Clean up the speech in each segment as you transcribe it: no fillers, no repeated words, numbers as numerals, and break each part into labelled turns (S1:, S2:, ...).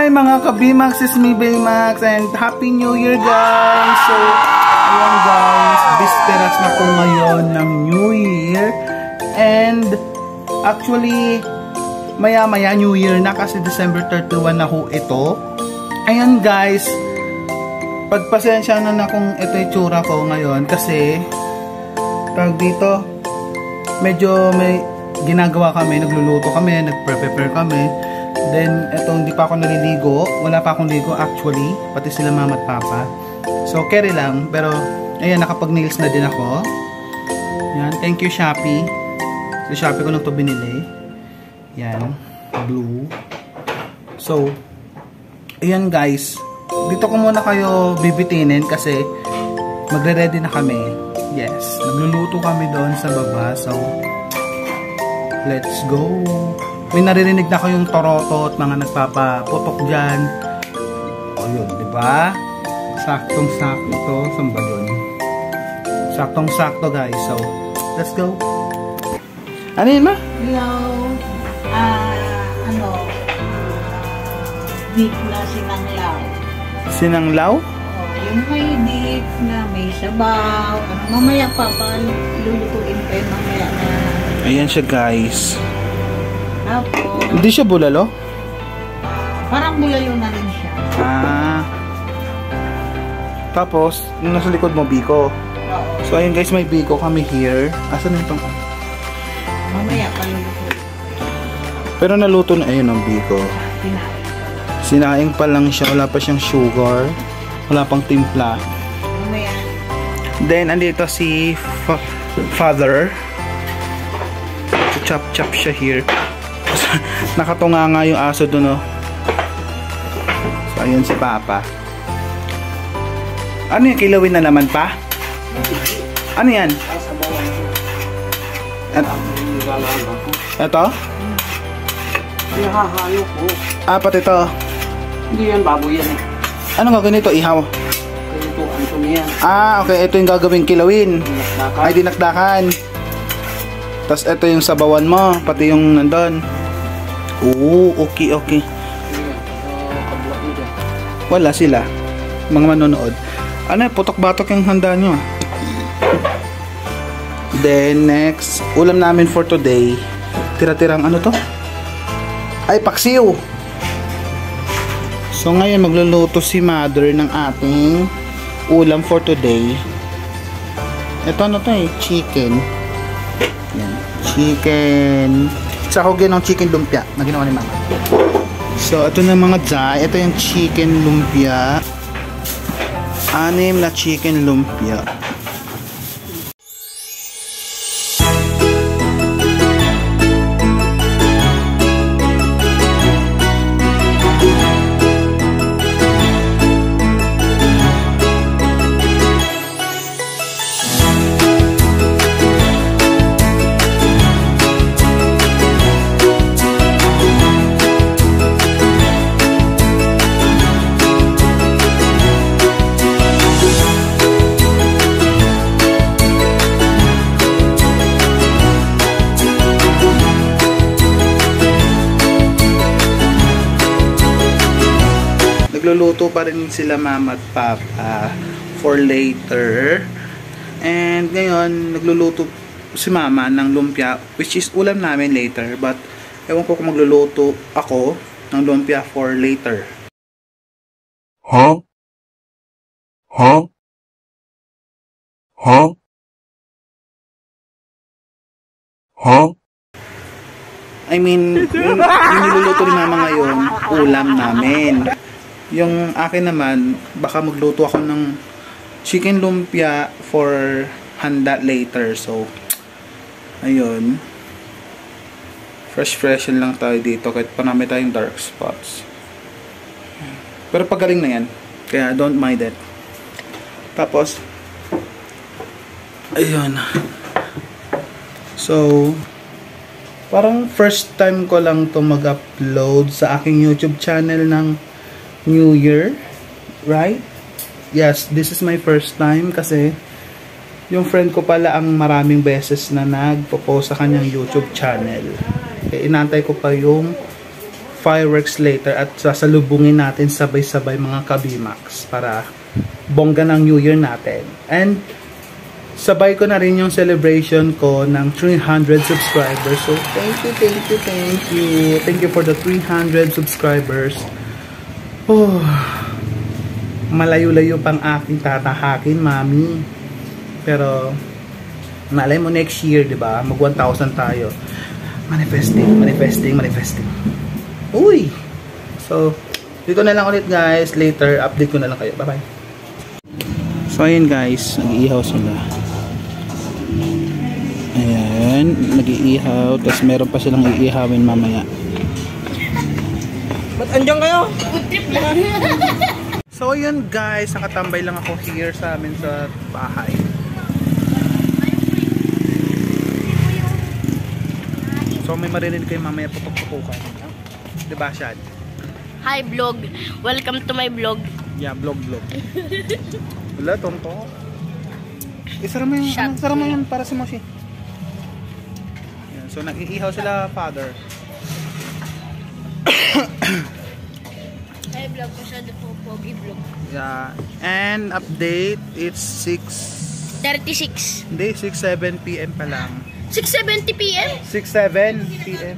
S1: Hi mga ka-Bimax, it's me Baymax and Happy New Year guys! So, ayan guys, bisperas na po ngayon ng New Year and actually, maya-maya New Year na kasi December 31 na ho ito. Ayan guys, pagpasensya na kung ito yung tsura ko ngayon kasi tawag dito, medyo may ginagawa kami, nagluluto kami, nagprepare kami. Then, eto, hindi pa ako naliligo. Wala pa akong ligo actually. Pati sila mama at papa. So, carry lang. Pero, ayan, nakapag-nails na din ako. Yan. Thank you, Shopee. Sa Shopee ko lang to binili. Yan. Blue. So, ayan guys. Dito ko muna kayo bibitinin kasi magre-ready na kami. Yes. Nagluluto kami doon sa baba. So, let's go. May naririnig na ko yung toroto at mga nagpapaputok dyan. O yun, diba? Saktong-sakto to. Saan ba yun? Saktong-sakto guys. So, let's go. Ano yun ma?
S2: Hello. Beef na sinanglaw.
S1: Sinanglaw?
S2: Oh, yung may beef na may sabaw. Mamaya pa, lulutuin kayo mamaya na.
S1: Ayan siya guys.
S2: Tapos,
S1: Hindi siya bulalo?
S2: parang bulalo na rin siya.
S1: Tapos, yung nasa likod mo, biko.
S2: Oo.
S1: So, ayun guys, may biko kami here. Asan na itong?
S2: Mamaya pa lulutuin.
S1: Pero naluto na, ayun ang biko. Sinaing pa lang siya, wala pa siyang sugar. Wala pang timpla.
S2: Mamaya.
S1: Then, andito si father. Chop-chop siya here. Nakatunga nga yung aso dun, oh. So, ayun si Papa. Ano yan? Kilawin na naman pa? Ano yan? Ito?
S3: Nahahayo ko.
S1: Apat ito.
S3: Hindi yan, baboy yan eh.
S1: Ano gagawin ito? Ihaw?
S3: Kalutuan ko niyan.
S1: Okay. Ito yung gagawin kilawin.
S3: Dinakdakan.
S1: Ay, dinakdakan. Tapos ito yung sabawan mo. Pati yung nandun. Oo, okay. Wala sila. Mga manonood. Ano, putok-batok yung handa nyo. Then, next. Ulam namin for today. Tira-tirang ano to? Ay, paksiw. So, ngayon magluluto si mother ng ating ulam for today. Ito ano to eh? Chicken. Yan. Chicken. Sahogin ng chicken lumpia na ginawa ni mama. So, ito na mga jay. Ito yung chicken lumpia. 6 na chicken lumpia. Nagluluto pa rin sila mama at papa for later. And ngayon, nagluluto si mama ng lumpia, which is ulam namin later. But, ewan ko kung magluluto ako ng lumpia for later. I mean, yung niluluto ni mama ngayon, ulam namin. Yung akin naman, baka magluto ako ng chicken lumpia for handa later. So, ayun. Fresh lang tayo dito kahit panami tayong dark spots. Pero pagaling na yan. Kaya don't mind it. Tapos, ayun. So, parang first time ko lang to mag-upload sa aking YouTube channel ng New Year, right? Yes, this is my first time kasi yung friend ko pala ang maraming beses na nagpo-post sa kanyang YouTube channel. Kaya inantay ko pa yung fireworks later at sasalubungin natin sabay-sabay mga Kabimax para bongga ng New Year natin. And sabay ko na rin yung celebration ko ng 300 subscribers. So thank you, thank you, thank you. Thank you for the 300 subscribers. Oh, malayo-layo pang aking tatahakin, mami. Pero malay mo next year, 'di ba? Mag 1,000 tayo. Manifesting, manifesting, manifesting. Uy! So, dito na lang ulit guys. Later, update ko na lang kayo. Bye-bye. So, ayun guys. Nag-iihaw sila. Ayan. Nag-iihaw. Tapos meron pa silang iihawin mamaya.
S3: Ba't andyan kayo?
S1: So, ayun guys. Nakatambay lang ako here sa amin sa bahay. So, may marinig kayo mamaya putok-putukan. Diba, Shad?
S4: Hi vlog, welcome to my vlog.
S1: Yeah, vlog. Wala, tonto. Isara mo yung, isara mo yun para si Moshi. Yan, so, nag-iihaw sila, father.
S4: Hi vlog, masyado po pogi vlog.
S1: Yeah, and update, it's
S4: 36.
S1: Hindi, 6-7 PM pa lang.
S4: 6:70 PM?
S1: 6-7 PM.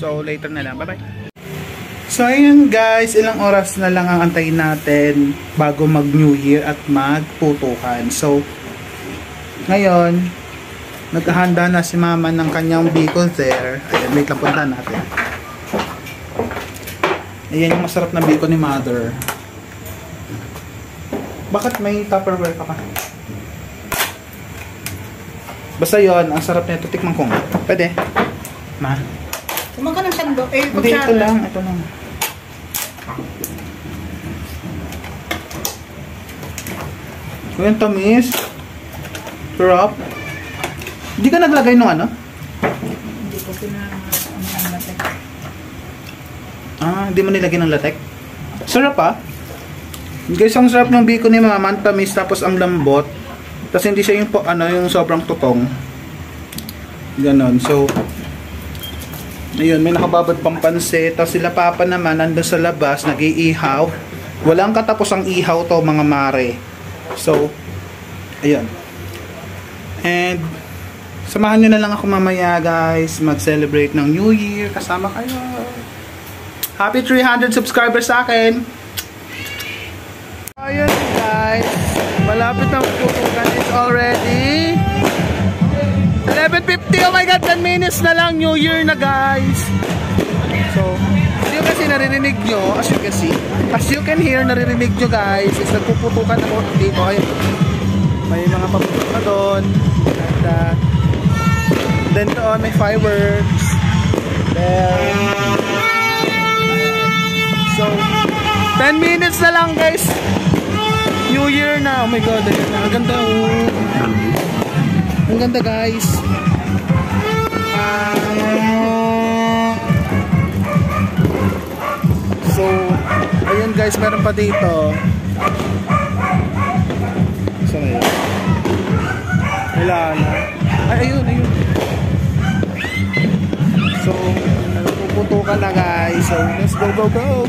S1: So, later na lang. Bye-bye. So, ayun guys. Ilang oras na lang ang antayin natin bago mag-New Year at magputukan. So, ngayon, naghahanda na si mama ng kanyang bacon there. Ayan, wait lang, punta natin. Ayan yung masarap na bacon ni mother. Bakit may Tupperware pa ka? Basta yon, ang sarap nito. Tikman ko nga. Pwede? Ma?
S2: Kumain ka ng sando.
S1: Hindi, ito lang. Ito lang. Kung yung tamis. Sarap. Hindi ka naglagay nung ano?
S2: Hindi ko pinalatek.
S1: Hindi mo nilagay ng latek? Sarap ah. Guys, ang sarap ng bacon ni mama. Ang tamis tapos ang lambot. Tapos hindi siya yung, yung sobrang tutong. Ganon. So, ayun, may nakababad pang pansit. Tapos sila papa naman, nandun sa labas, nag-iihaw. Walang katapos ang ihaw to, mga mare. So, ayun. And, samahan nyo na lang ako mamaya, guys. Mag-celebrate ng New Year. Kasama kayo. Happy 300 subscribers sa akin. Ayun, guys. Malapit na magputukan. It's already 11:50. Oh my God, 10 minutes na lang. New Year na, guys. So, yung kasi naririnig nyo, as you can hear, naririnig nyo, guys, is nagpuputukan ako dito. Ayun. May mga paputok na doon. And, then doon, may fireworks. There. So, 10 minutes na lang, guys. New Year na. Oh my God, ang ganda. Ang ganda, guys. So, ayun guys, meron pa dito. So, ayun. Wala na. Ay, ayun. So, puputukan na, guys. So, let's go.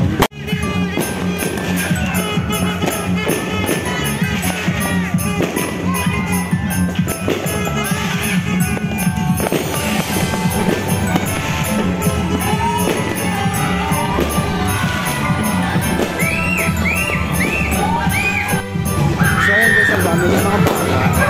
S1: Ang dami ng mga bata.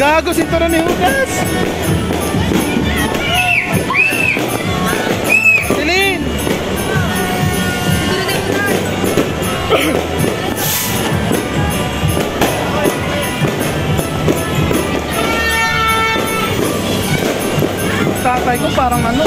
S1: Gago, sinturon ni Hugas! Celine! try ko parang ano.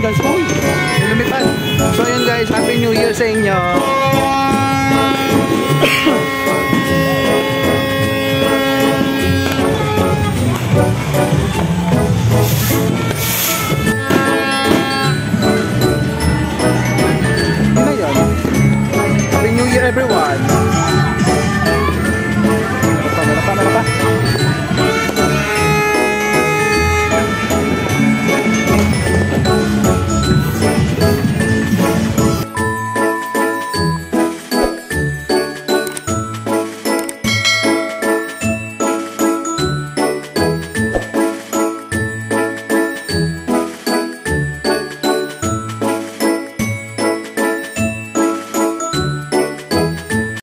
S1: guys. Uy, lumipan. So ayun guys, Happy New Year sa inyo.